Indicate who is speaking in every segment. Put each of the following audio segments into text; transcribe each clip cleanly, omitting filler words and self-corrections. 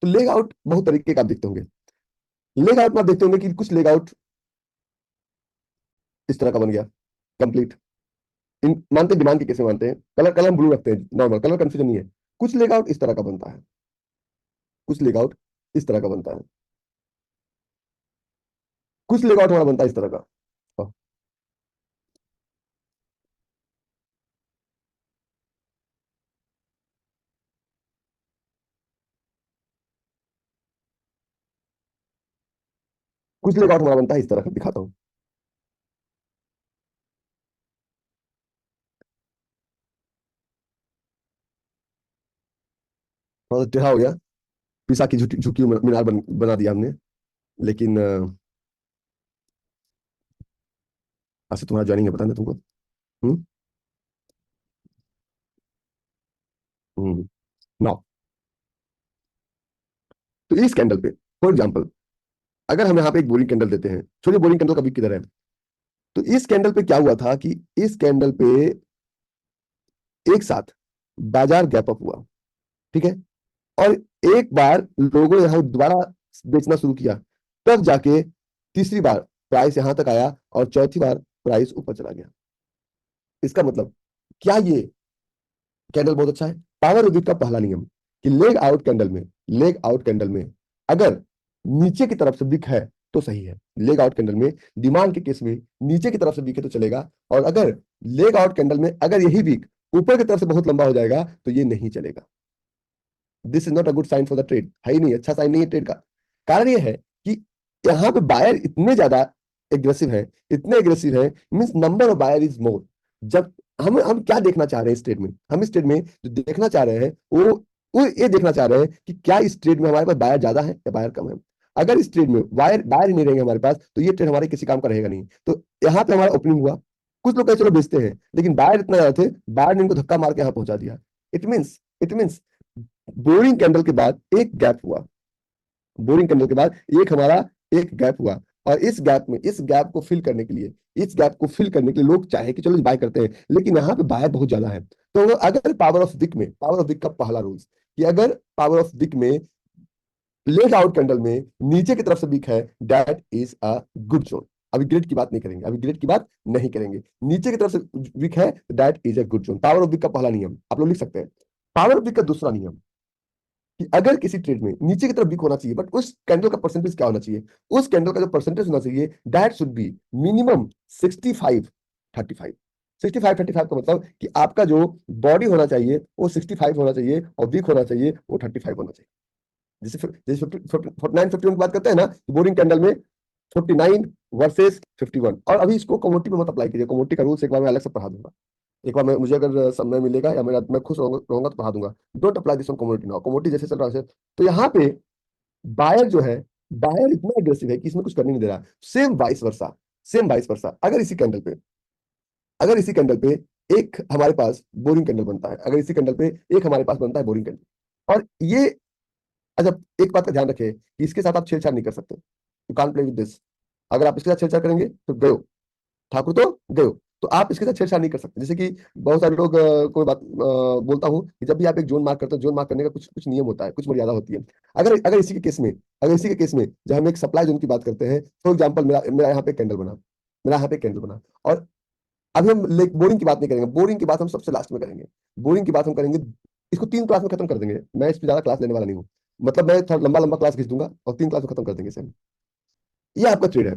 Speaker 1: तो leg out बहुत तरीके का आप देखते होंगे। लेग आउट में आप देखते होंगे कि कुछ लेग आउट इस तरह का बन गया कंप्लीट। इन मानते हैं, डिमांड के कैसे मानते हैं, कलर कलर ब्लू रखते हैं, नॉर्मल कलर कंफ्यूजन नहीं है। कुछ लेग आउट इस तरह का बनता है, कुछ लेग आउट इस तरह का बनता है, कुछ लेग आउट हमारा बनता है इस तरह का। हाँ, कुछ लेग आउट हमारा बनता है इस तरह का, दिखाता हूँ। थोड़ा सा टेढ़ा हो गया, पिसा की झुकी झुकी मीनार बना दिया हमने। लेकिन ऐसे तुम्हारा ज्वाइनिंग है, पता नहीं तुमको। हम्म। हम्म। नाउ, तो इस कैंडल पे फॉर एग्जाम्पल, अगर हम यहाँ पे एक बोरिंग कैंडल देते हैं, छोड़िए बोरिंग कैंडल का वीक किधर है, तो इस कैंडल पे क्या हुआ था कि इस कैंडल पे एक साथ बाजार गैप अप हुआ, ठीक है, और एक बार लोगों ने यहाँ दोबारा बेचना शुरू किया, तब जाके तीसरी बार प्राइस यहां तक आया और चौथी बार प्राइस ऊपर चला गया। इसका मतलब क्या ये कैंडल बहुत अच्छा है? पावर ऑफ का पहला नियम कि लेग आउट कैंडल में, लेग आउट कैंडल में अगर नीचे की तरफ से विक है तो सही है। लेग आउट कैंडल में डिमांड के केस में नीचे की तरफ से विक है तो चलेगा, और अगर लेग आउट कैंडल में अगर यही विक ऊपर की तरफ से बहुत लंबा हो जाएगा तो ये नहीं चलेगा। This is not a good sign for the trade, है ही नहीं, अच्छा साइन नहीं है ट्रेड का। कारण ये है कि यहाँ पे बायर इतने ज्यादा एग्रेसिव है, इतने एग्रेसिव है, means number of buyer is more. जब हम क्या देखना चाह रहे हैं इस ट्रेड में, हम इस ट्रेड में जो देखना चाह रहे हैं वो ये देखना चाह रहे हैं कि क्या इस ट्रेड में हमारे पास बायर ज्यादा है या बायर कम है। अगर इस ट्रेड में बायर बायर ही नहीं रहेंगे हमारे पास तो ये ट्रेड हमारे किसी काम का रहेगा नहीं। तो यहाँ पे हमारा ओपनिंग हुआ, कुछ लोग कहे चलो बेचते हैं, लेकिन बायर इतना ज्यादा थे, बायर ने इनको धक्का मार के यहाँ पहुंचा दिया। इट मीन्स बोरिंग कैंडल के बाद एक गैप हुआ, बोरिंग कैंडल के बाद एक हमारा एक गैप हुआ, और इस गैप को फिल करने के लिए, इस गैप को फिल करने के लिए लोग चाहे कि चलो बाय करते हैं, लेकिन यहाँ पे बायर बहुत ज्यादा है। तो अगर पावर ऑफ विक में, पावर ऑफ विक का पहला रूल्स कि अगर पावर ऑफ विक में लेग आउट कैंडल में नीचे की तरफ से विक है, that is a good zone. अभी ग्रेड की बात नहीं करेंगे, अभी ग्रेड की बात नहीं करेंगे, नीचे की तरफ से विक है, that is a good zone. Power of wick का पहला नियम आप लोग लिख सकते हैं। पावर ऑफ विक का दूसरा नियम कि अगर किसी ट्रेड में नीचे की तरफ वीक होना चाहिए, बट उस कैंडल का परसेंटेज क्या होना चाहिए, उस कैंडल का जो परसेंटेज होना चाहिए, दैट शुड बी मिनिमम 65-35। 65-35 का मतलब कि आपका जो बॉडी होना चाहिए वो 65 होना चाहिए और वीक होना चाहिए वो 35 होना चाहिए। जैसे जैसे 49-51 की बात करते हैं ना, बोरिंग कैंडल में 49 वर्सेस 51। और अभी इसको कमोडिटी में मत अप्लाई कीजिए, कमोडिटी का रूल्स एक बार मैं अलग से पढ़ा दूंगा। एक बार मुझे अगर समय मिलेगा या मैं खुश रहूंगा तो पढ़ा दूंगा। Don't apply this on commodity now, commodity जैसे चल रहा है। तो यहाँ पे बायर जो है, बायर इतना एग्रेसिव है कि इसमें कुछ करने नहीं दे रहा। Same vice versa, same vice versa, अगर इसी कैंडल पे एक हमारे पास बोरिंग कैंडल बनता है, अगर इसी कैंडल पे एक हमारे पास बनता है बोरिंग कैंडल, और ये, अच्छा एक बात का ध्यान रखें कि इसके साथ आप छेड़छाड़ नहीं कर सकते, you can't play with this. अगर आप इसके साथ छेड़छाड़ करेंगे तो गयो, ठाकुर तो गयो। तो आप इसके साथ छेड़छाड़ नहीं कर सकते। जैसे कि बहुत सारे लोग कोई बात बोलता हूँ कि जब भी आप एक जोन मार्क करते हो, जोन मार्क करने का कुछ कुछ नियम होता है, कुछ मर्यादा होती है। अगर अगर इसी के केस में, अगर इसी के केस में जब हम एक सप्लाई जोन की बात करते हैं, फॉर एग्जाम्पल मेरा मेरा यहाँ पे कैंडल बना, मेरा यहाँ पे कैंडल बना, और अभी हम बोरिंग की बात नहीं करेंगे, बोरिंग की बात हम सबसे लास्ट में करेंगे। बोरिंग की बात हम करेंगे, इसको 3 क्लास में खत्म कर देंगे, मैं इस पर ज्यादा क्लास लेने वाला नहीं हूँ। मतलब मैं थोड़ा लंबा लंबा क्लास खींच दूंगा और 3 क्लास में खत्म कर देंगे इसे। ये आपका ट्रेड है,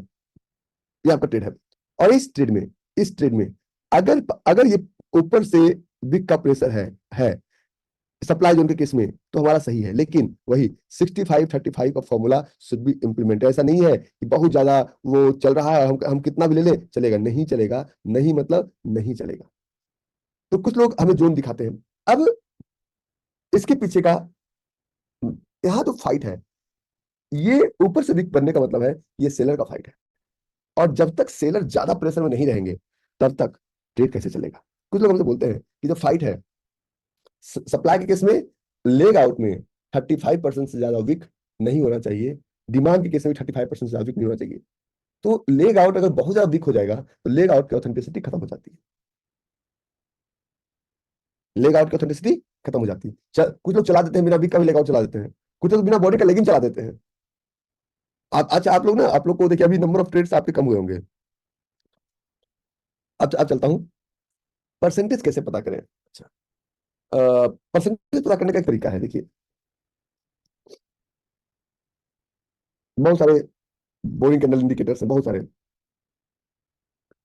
Speaker 1: ये आपका ट्रेड है। और इस ट्रेड में अगर अगर ये ऊपर से बिग का प्रेशर है सप्लाई जोन के केस में तो हमारा सही है, लेकिन वही 65-35 का फॉर्मूला शुड बी इम्प्लीमेंट। ऐसा नहीं है कि बहुत ज्यादा वो चल रहा है, हम कितना भी ले ले चलेगा, नहीं चलेगा, नहीं मतलब नहीं चलेगा। तो कुछ लोग हमें जोन दिखाते हैं। अब इसके पीछे का यहाँ तो फाइट है, ये ऊपर से बिग बनने का मतलब है ये सेलर का फाइट है। और जब तक सेलर ज्यादा प्रेशर में नहीं रहेंगे तब तक ट्रेड कैसे चलेगा? कुछ लोग हमसे बोलते हैं कि जब फाइट है, सप्लाई के केस में लेग आउट में 35% से ज्यादा वीक नहीं होना चाहिए, डिमांड के केस में 35% से ज्यादा वीक नहीं होना चाहिए। तो लेग आउट अगर बहुत ज्यादा वीक हो जाएगा तो लेग आउट की ऑथेंटिसिटी खत्म हो जाती है, लेग आउट की ऑथेंटिसिटी खत्म हो जाती है। कुछ लोग चला देते हैं बिना वीक का भी लेग आउट चला देते हैं। कुछ तो बिना बॉडी का लेगिंग चला देते हैं। आप अच्छा, आप लोग ना, आप लोग को देखिए अभी नंबर ऑफ ट्रेड्स आपके कम हुए होंगे। अब चलता हूँ, परसेंटेज कैसे पता करें। अच्छा, परसेंटेज पता करने का एक तरीका है, देखिए बहुत सारे बोरिंग कैंडल इंडिकेटर्स हैं, बहुत सारे।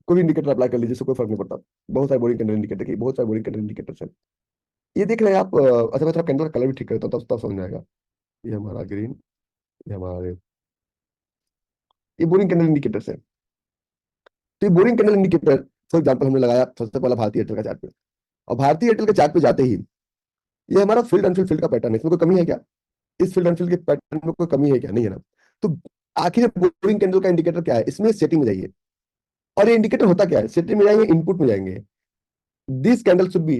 Speaker 1: कोई भी इंडिकेटर अप्लाई कर लीजिए, इससे कोई फर्क नहीं पड़ता। बहुत सारे बोरिंग कैंडल इंडिकेटर की, बहुत सारे बोरिंग कैंडल इंडिकेटर्स हैं। ये देख रहे हैं आप, अच्छा मैं थोड़ा कैंडल का कलर भी ठीक करता हूँ, तब तब समझ में आएगा। ये हमारा ग्रीन, ये हमारे, ये बोरिंग कैंडल इंडिकेटर्स है। तो ये boring candle indicator, for example हमने लगाया सबसे पहला भारतीय एयरटेल का चार्ट पे, और भारतीय एयरटेल के चार्ट पे जाते ही ये हमारा फील्ड अनफिल्ड फील्ड का पैटर्न है, इसमें कोई कमी है क्या? इस फील्ड एंड फील्ड के पैटर्न में कोई कमी है क्या? नहीं है ना। तो आखिर बोरिंग कैंडल का इंडिकेटर क्या है? इसमें सेटिंग में जाइए, और ये इंडिकेटर होता क्या है? सेटिंग में जाएंगे, इनपुट में जाएंगे, this candle should be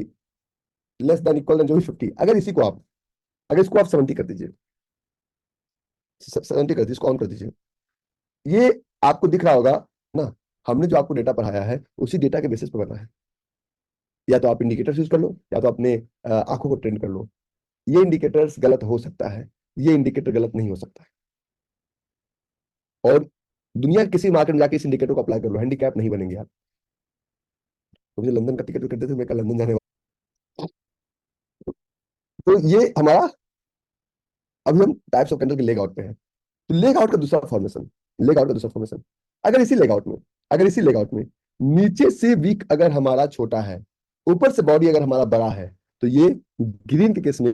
Speaker 1: less than equal then जो भी 50। अगर इसी को आप, अगर इसको आप 70 कर दीजिए, 70 कर दीजिए, इसको ऑन कर दीजिए, ये आपको दिख रहा होगा ना। हमने जो आपको डेटा पढ़ाया है उसी डेटा के बेसिस पर बना है। या तो आप इंडिकेटर्स यूज कर लो, या तो अपने आंखों को ट्रेन कर लो। ये इंडिकेटर्स गलत हो सकता है, ये इंडिकेटर गलत नहीं हो सकता है। और दुनिया के किसी मार्केट में जाके इस इंडिकेटर को अप्लाई कर लो, हैंडीकैप नहीं बनेंगे आप। तो मुझे लंदन का टिकट कर देते, मैं कल लंदन जाने वाला। तो ये हमारा, अभी हम टाइप्स ऑफ कैंडल के लेग आउट पे हैं। तो लेग आउट का दूसरा फॉर्मेशन, लेग आउट का दूसरा फॉर्मेशन, अगर इसी लेग आउट में, अगर इसी लेग आउट में नीचे से वीक अगर हमारा छोटा है, ऊपर से बॉडी अगर हमारा बड़ा है, तो ये ग्रीन के केस में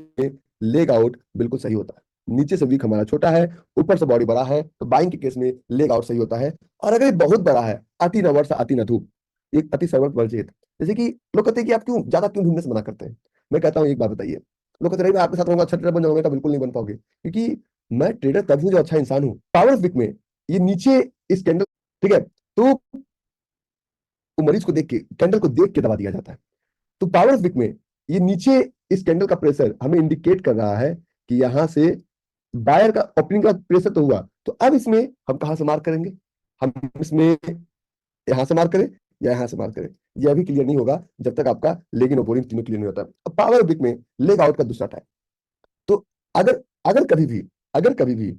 Speaker 1: लेग आउट बिल्कुल सही होता है। नीचे से वीक हमारा छोटा है, ऊपर से बॉडी बड़ा है, तो बाइंग के केस में लेग आउट सही होता है। और अगर ये बहुत बड़ा है, अति न वर्ष अति न धूप, एक अति सर्वत वर्जित। जैसे कि लोग कहते हैं कि आप क्यों ज्यादा क्यों ढूंढने से मना करते हैं। मैं कहता हूँ एक बात बताइए, लोग कहते हैं "नहीं, मैं आपके साथ रहूंगा, अच्छा ट्रेडर बन जाऊंगा"। बिल्कुल नहीं बन पाओगे, क्योंकि मैं ट्रेडर तब हूं जो अच्छा इंसान हूं। पावर विक में ये नीचे इस कैंडल, ठीक है, तो मरीज को देख के, कैंडल को देख के दवा दिया जाता है। तो पावर विक में ये नीचे इस कैंडल का प्रेशर हमें इंडिकेट कर रहा है कि यहां से बायर का ओपनिंग का प्रेशर तो हुआ, तो अब इसमें हम कहां से मार्क करेंगे? हम इसमें यहां से मार्क करें या यहां से मार्क करें, यह अभी क्लियर नहीं होगा जब तक आपका लेग इन और बोरिंग तीनों क्लियर नहीं होता। अब पावर विक में लेग आउट का दूसरा टाइप। तो अगर अगर कभी भी, अगर कभी भी,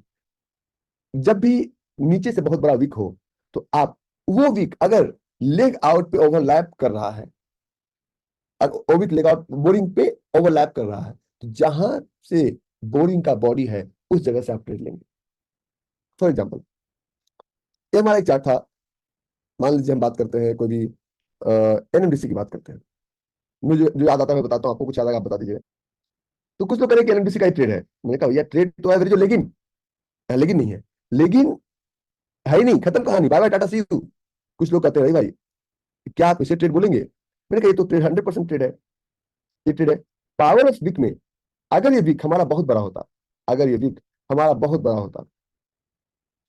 Speaker 1: जब भी नीचे से बहुत बड़ा वीक हो, तो आप वो वीक अगर लेग आउट पे ओवरलैप कर रहा है, वो वीक लेग आउट बोरिंग पे ओवरलैप कर रहा है, तो जहां से बोरिंग का बॉडी है उस जगह से आप ट्रेड लेंगे। फॉर एग्जाम्पल, ये हमारा एक चार्ट था। मान लीजिए हम बात करते हैं कोई भी एनएमडीसी की बात करते हैं। मुझे जो याद आता है मैं बताता हूँ, आपको कुछ याद आएगा आप बता दीजिए। तो कुछ लोग कह रहे हैं कि एनएमडीसी का ही ट्रेड है। मैंने कहा भैया ट्रेड तो है, जो लेकिन, लेकिन नहीं है, लेकिन है ही नहीं, खत्म कहानी, bye bye tata see you. कुछ लोग कहते हैं भाई क्या आप इसे ट्रेड बोलेंगे? मैंने कहा ये तो ट्रेड 100% ट्रेड है, ये ट्रेड है। पावर ऑफ वीक में अगर ये वीक हमारा बहुत बड़ा होता, अगर ये वीक हमारा बहुत बड़ा होता,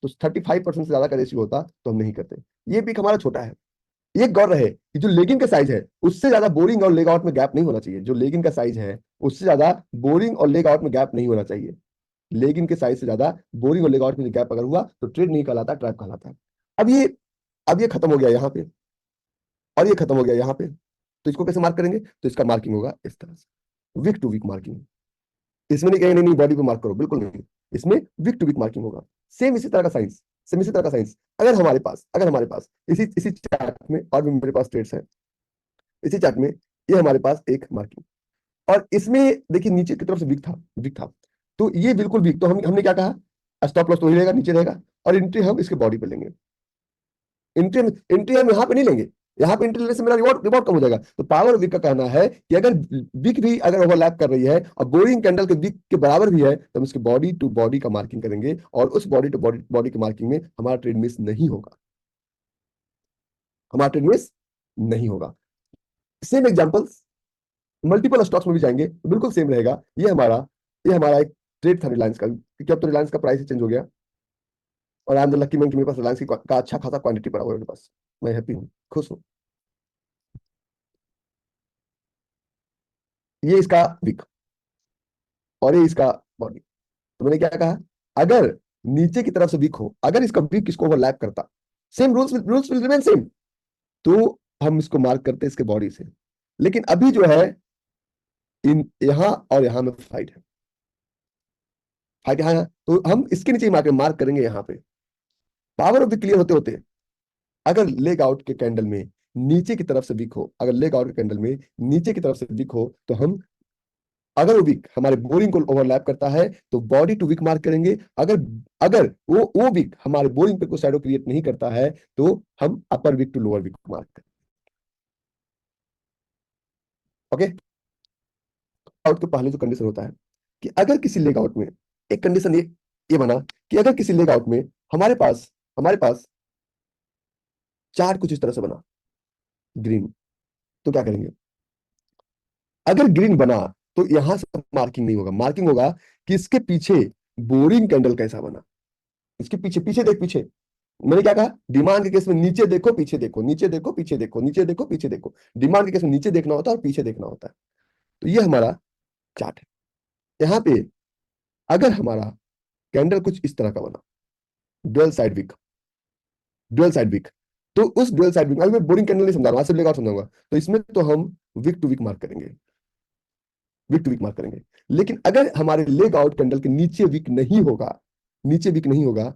Speaker 1: तो 35% से ज्यादा का रेशियो होता, तो हम नहीं करते। ये वीक हमारा छोटा है। ये गौर रहे कि जो लेगिंग का साइज है उससे ज्यादा बोरिंग और लेग आउट में गैप नहीं होना चाहिए। जो लेगिंग का साइज है उससे ज्यादा बोरिंग और लेग आउट में गैप नहीं होना चाहिए। लेगिंग के साइज से ज्यादा बोरिंग और लेग आउट में गैप अगर हुआ तो ट्रेड नहीं कहलाता, ट्रैप कहलाता है। अब ये अब ये खत्म हो गया यहाँ पे, और ये खत्म हो गया यहाँ पे, तो इसको कैसे मार्क करेंगे? तो इसका मार्किंग होगा इस तरह से, वीक टू वीक मार्किंग। इसमें नहीं कहेंगे नहीं नहीं बॉडी पे मार्क करो, बिल्कुल नहीं। इसमें वीक टू वीक मार्किंग होगा। सेम इसी तरह का साइंस, सेम इसी तरह का साइंस। अगर हमारे पास इसी इसी चार्ट में, और भी मेरे पास ट्रेड्स है इसी चार्ट में, ये हमारे पास एक मार्किंग, और इसमें देखिए नीचे की तरफ से वीक था, वीक था। तो ये बिल्कुल वीक, तो हमने क्या कहा, स्टॉप लॉस तो ही रहेगा, नीचे रहेगा, और एंट्री हम इसके बॉडी पे लेंगे। एंट्री एंट्री हम यहाँ पे नहीं लेंगे, यहाँ पे एंट्री लेने से मेरा रिवॉर्ड रिवॉर्ड कम हो जाएगा। तो पावर वीक का कहना है कि अगर वीक भी अगर ओवरलैप कर रही है और बोरिंग कैंडल के वीक के बराबर भी है, तो हम इसके बॉडी टू बॉडी का मार्किंग करेंगे, और उस बॉडी टू बॉडी बॉडी की मार्किंग में हमारा ट्रेड मिस नहीं होगा, हमारा ट्रेड मिस नहीं होगा। सेम एग्जांपल्स मल्टीपल स्टॉक्स में भी जाएंगे तो बिल्कुल सेम रहेगा। ये हमारा एक ट्रेड था रिलायंस का, क्योंकि अब तो रिलायंस का प्राइस चेंज हो गया, और I am the lucky man कि मेरे पास रिलायंस का अच्छा खासा क्वांटिटी पड़ा हुआ है मेरे पास। मैं हैप्पी हूँ, खुश हूँ। ये इसका वीक और ये इसका बॉडी। तो मैंने क्या कहा, अगर नीचे की तरफ से वीक हो, अगर इसका वीक इसको ओवरलैप करता, same rules will remain same, तो हम इसको मार्क करते हैं इसके बॉडी से। लेकिन अभी जो है इन यहां और यहां में फाइट है, हाइट, हाँ हाँ, तो हम इसके नीचे मार्क करेंगे यहाँ पे। पावर ऑफ द क्लियर होते होते अगर लेग आउट के कैंडल में नीचे की तरफ से वीक हो, अगर लेग आउट के कैंडल में नीचे की तरफ से वीक हो, तो हम, अगर वो वीक हमारे बोरिंग को ओवरलैप करता है तो बॉडी टू वीक मार्क करेंगे। अगर अगर वो वीक हमारे बोरिंग पे कोई शैडो क्रिएट नहीं करता है तो हम upper wick to lower wick mark करेंगे। ओके, आउट के पहले जो कंडीशन होता है कि अगर किसी लेग आउट में, एक कंडीशन ये बना कि अगर किसी लेग आउट में हमारे पास चार्ट कुछ इस तरह से बना ग्रीन, तो क्या करेंगे? अगर ग्रीन बना तो यहां से मार्किंग नहीं होगा, मार्किंग होगा कि इसके पीछे बोरिंग कैंडल कैसा बना, इसके पीछे, पीछे देख पीछे। मैंने क्या कहा? डिमांड के केस में नीचे देखो पीछे देखो, नीचे देखो पीछे देखो, नीचे देखो पीछे देखो। डिमांड के केस में नीचे देखना होता है और पीछे देखना होता है। तो ये हमारा चार्ट है। यहाँ पे अगर हमारा कैंडल कुछ इस तरह का बना, dual side wick, dual side wick, तो उस डुअल साइड विक, अभी मैं बोरिंग कैंडल नहीं समझा रहा, सिर्फ लेगा समझाऊंगा, तो इसमें तो हम विक टू विक मार्क करेंगे, विक टू विक मार्क करेंगे। लेकिन अगर हमारे लेग आउट कैंडल के नीचे विक नहीं होगा, नीचे विक नहीं होगा,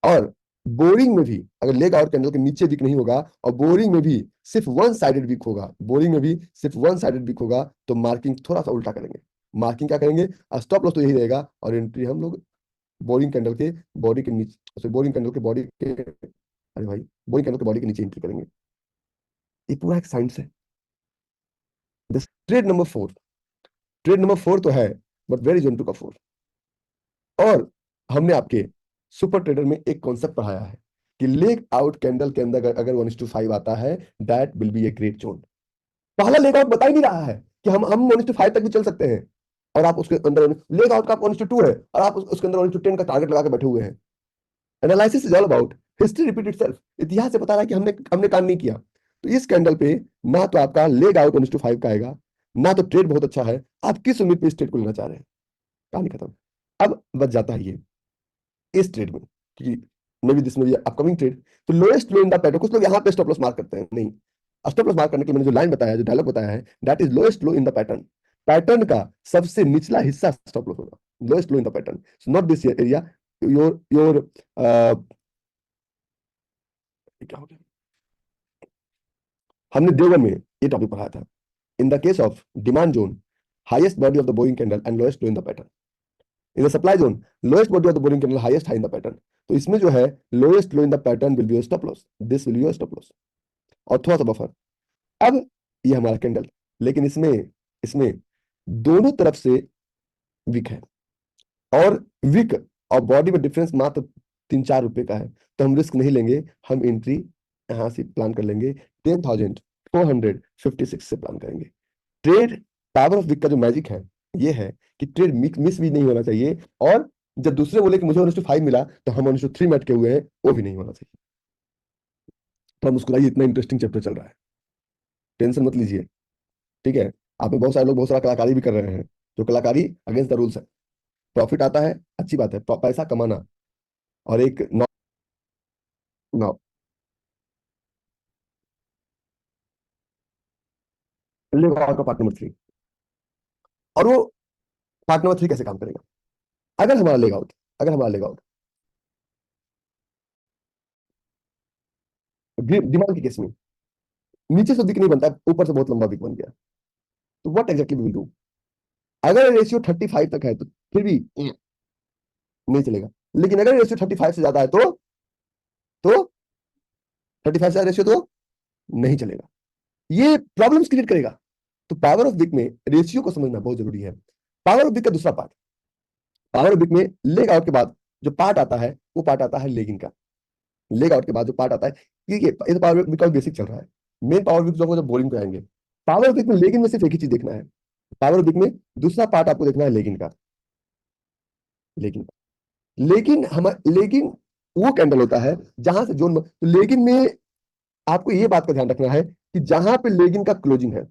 Speaker 1: और बोरिंग में भी अगर लेग आउट कैंडल के नीचे विक नहीं होगा और बोरिंग में भी सिर्फ वन साइडेड विक होगा, बोरिंग में भी सिर्फ वन साइडेड विक होगा, तो मार्किंग थोड़ा सा उल्टा करेंगे। मार्किंग क्या करेंगे? स्टॉप लॉस तो यही रहेगा और एंट्री हम लोग बोरिंग कैंडल के बॉडी के नीचे, बोरिंग कैंडल के बॉडी के, अरे भाई, बोरिंग कैंडल के बॉडी के नीचे एंट्री करेंगे। ये पूरा एक साइंस है। ट्रेड नंबर 4, ट्रेड नंबर 4 तो है, बट वेरी जंतु का 4। और हमने आपके सुपर ट्रेडर में एक कॉन्सेप्ट पढ़ाया है कि लेग आउट कैंडल के अंदर अगर 1:5 आता है, that will be a great zone. पहला लेग आउट बता ही नहीं रहा है कि हम 1:5 तक भी चल सकते हैं, और आप उसके अंदर लेग आउट का 1:2 है और आप उसके अंदर 1:10 का टारगेट लगा के बैठे हुए हैं। Analysis is all about history repeat itself. इतिहास से बता रहा है कि हमने हमने काम नहीं किया। तो इस कैंडल पे ना तो आपका लेग आउट 1:5 का आएगा, ना तो ट्रेड बहुत अच्छा है। आप किस उम्मीद पे इस ट्रेड को लेना चाह रहे हैं? कहानी खत्म। अब बच जाता है ये इस ट्रेड में, क्योंकि मे बी दिस में अपकमिंग ट्रेड, तो lowest low in the pattern, कुछ लोग यहाँ पे स्टॉप लॉस मार्क करते हैं, नहीं, स्टॉप लॉस मार्क करने के लिए मैंने जो लाइन बताया, जो डायलॉग बताया है, that is lowest low in the pattern. Pattern का सबसे निचला हिस्सा स्टॉप लॉस होगा, lowest low in the pattern, not this area. Your क्या हो गया, हमने देवगन में ये टॉपिक पढ़ाया था। In the case of demand zone, highest body of the Boeing candle and lowest low in the pattern. In the supply zone, lowest body of the boring candle, highest high in the pattern. तो इसमें जो है lowest low in the pattern will be your stop loss, this will be your stop loss, और थोड़ा सा buffer. अब ये हमारा कैंडल, लेकिन इसमें इसमें दोनों तरफ से विक है, और विक और बॉडी में डिफरेंस मात्र 3-4 रुपए का है, तो हम रिस्क नहीं लेंगे। हम एंट्री यहां से प्लान कर लेंगे, 10,456 से प्लान करेंगे। ट्रेड पावर ऑफ विक का जो मैजिक है ये है कि ट्रेड मिस भी नहीं होना चाहिए, और जब दूसरे बोले कि मुझे 1:5 मिला तो हम 1:3 में अटके हुए हैं, वो भी नहीं होना चाहिए। तो मुस्कुराइए, इतना इंटरेस्टिंग चैप्टर चल रहा है, टेंशन मत लीजिए, ठीक है। आप में बहुत सारे लोग बहुत सारा कलाकारी भी कर रहे हैं, जो कलाकारी अगेंस्ट द रूल्स है। प्रॉफिट आता है, अच्छी बात है, पैसा कमाना, और एक नौ, नौ लेगा का पार्ट नंबर 3। और वो पार्ट नंबर 3 कैसे काम करेगा? अगर हमारा लेग आउट, अगर हमारा लेग आउट डिमांड के केस में नीचे से दिख नहीं बनता, ऊपर से बहुत लंबा दिख बन गया, तो what exactly we will do? अगर रेशियो 35 तक है तो फिर भी नहीं चलेगा, लेकिन अगर रेशियो 35 से ज्यादा है तो 35 से ज्यादा रेशियो तो नहीं चलेगा, ये प्रॉब्लम्स क्रिएट करेगा। तो पावर ऑफ विक में रेशियो को समझना बहुत जरूरी है। पावर ऑफ विक का दूसरा पार्ट, पावर ऑफ विक में लेग आउट के बाद जो पार्ट आता है वो पार्ट आता है लेगिंग का। लेग आउट के बाद जो पार्ट आता है, ये तो पावर विक का बेसिक चल रहा है। मेन पावर विक जब बोरिंग पे आएंगे, पावर विक में लेगिंग में सिर्फ एक ही चीज देखना है, पावर विक में दूसरा पार्ट आपको देखना है लेगिंग का, लेगिंग। लेकिन वो कैंडल होता है जहां से जोन, तो लेकिन में आपको ये बात का ध्यान रखना है कि जहां पे लेगिन का क्लोजिंग है,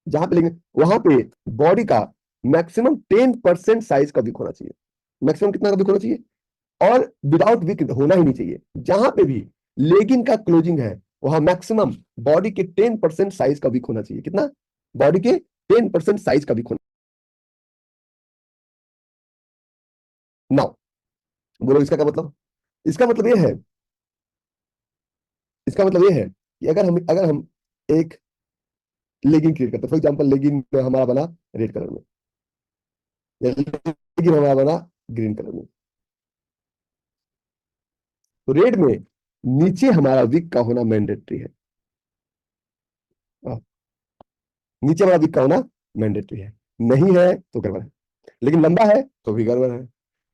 Speaker 1: जहां पे लेगिन, वहां पे बॉडी का मैक्सिमम 10% साइज का विक होना चाहिए। मैक्सिमम कितना का विक होना चाहिए? और विदाउट विक होना ही नहीं चाहिए। जहां पे भी लेगिन का क्लोजिंग है वहां मैक्सिमम बॉडी के 10% साइज का विक होना चाहिए। कितना? बॉडी के 10% साइज का विक होना नाउ बोलो इसका क्या मतलब? इसका मतलब ये है, इसका मतलब ये है कि अगर हम एक लेगिंग क्रिएट करते हैं, फॉर एग्जांपल लेगिंग हमारा बना रेड कलर में, या लेगिंग हमारा बना ग्रीन कलर में, तो रेड में नीचे हमारा विक का होना मैंडेटरी है। हाँ, नीचे हमारा विक का होना मैंडेटरी है, नहीं है तो गड़बड़ है, लेकिन लंबा है तो भी गड़बड़ है।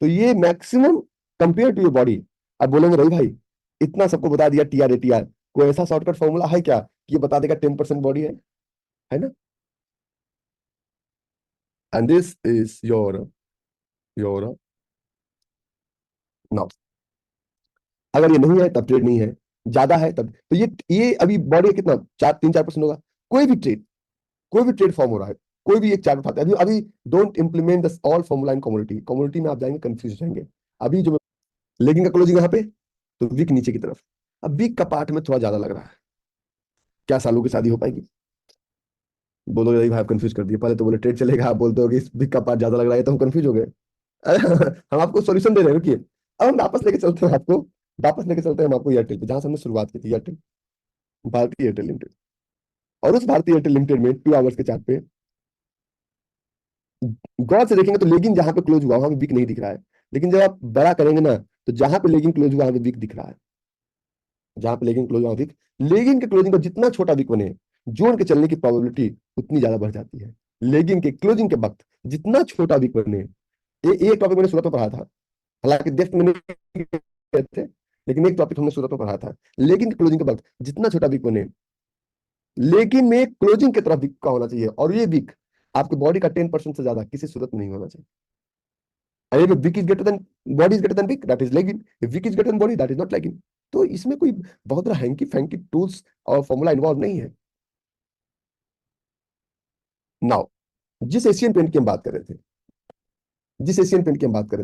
Speaker 1: तो ये maximum compare to your body. अब बोलेंगे रही भाई इतना सबको बता दिया T R A T R, कोई ऐसा शॉर्टकट फॉर्मूला है क्या कि ये बता देगा 10% बॉडी है ना? And this is your now. अगर ये नहीं है तब ट्रेड नहीं है, ज्यादा है तब तो ये अभी बॉडी कितना 3-4% होगा। कोई भी ट्रेड, कोई भी ट्रेड फॉर्म हो रहा है, कोई भी एक चार्ट उठाते हैं, अभी अभी don't implement the all formula in community, community में आप जाएंगे कंफ्यूज हो जाएंगे। अभी जो लेगिंग का क्लोजिंग यहाँ पे, तो वीक नीचे की तरफ। अब वीक का पार्ट में थोड़ा ज्यादा लग रहा है, क्या सालों की शादी हो पाएगी? बोलोगे नहीं भाई आप कंफ्यूज कर दिए, पहले तो बोले ट्रेड चलेगा, आप बोलते हो कि इस वीक का पार्ट ज्यादा लग रहा है, तो हम कंफ्यूज हो गए। हम आपको सॉल्यूशन दे रहे हैं, रुकिए। अब हम वापस लेके चलते हैं आपको, वापस लेके चलते हैं हम आपको एयरटेल पे, जहां से हमने शुरुआत की थी, एयरटेल, भारतीय एयरटेल लिमिटेड। और उस भारतीय एयरटेल लिमिटेड में 2 आवर्स के चार्ट पे गौर से देखेंगे तो लेगिंग जहां पे क्लोज हुआ वहां पे वीक नहीं दिख रहा है, लेकिन जब आप बड़ा करेंगे ना, तो जहां पे लेगिंग क्लोज हुआ वहां पे वीक दिख रहा है। जहां पे लेगिंग क्लोज हुआ वीक, लेगिंग के क्लोजिंग का जितना छोटा वीक बने, जोन के चलने की प्रोबेबिलिटी उतनी ज्यादा बढ़ जाती है। लेगिंग के क्लोजिंग के वक्त जितना छोटा वीक बने, एक टॉपिक मैंने सूरत में पढ़ा था, हालांकि डेप्थ में नहीं गए थे, लेकिन एक टॉपिक हमने सूरत में पढ़ा था, लेकिन क्लोजिंग के वक्त जितना छोटा वीक बने, लेकिन में क्लोजिंग की तरफ वीक का होना चाहिए, और ये वीक आपकी बॉडी का 10% से ज्यादा किसी सूरत में नहीं होना चाहिए। And if weak is greater than body is greater than weak, that is lagging. If weak is greater than body, that is not lagging. तो इसमें कोई बहुत बड़ा हैंकी फैंकी टूल्स और फॉर्मूला इन्वॉल्व नहीं है। नाउ जिस एशियन पेंट की हम बात कर रहे थे, जिस एशियन पेंट की हम बात कर रहे थे,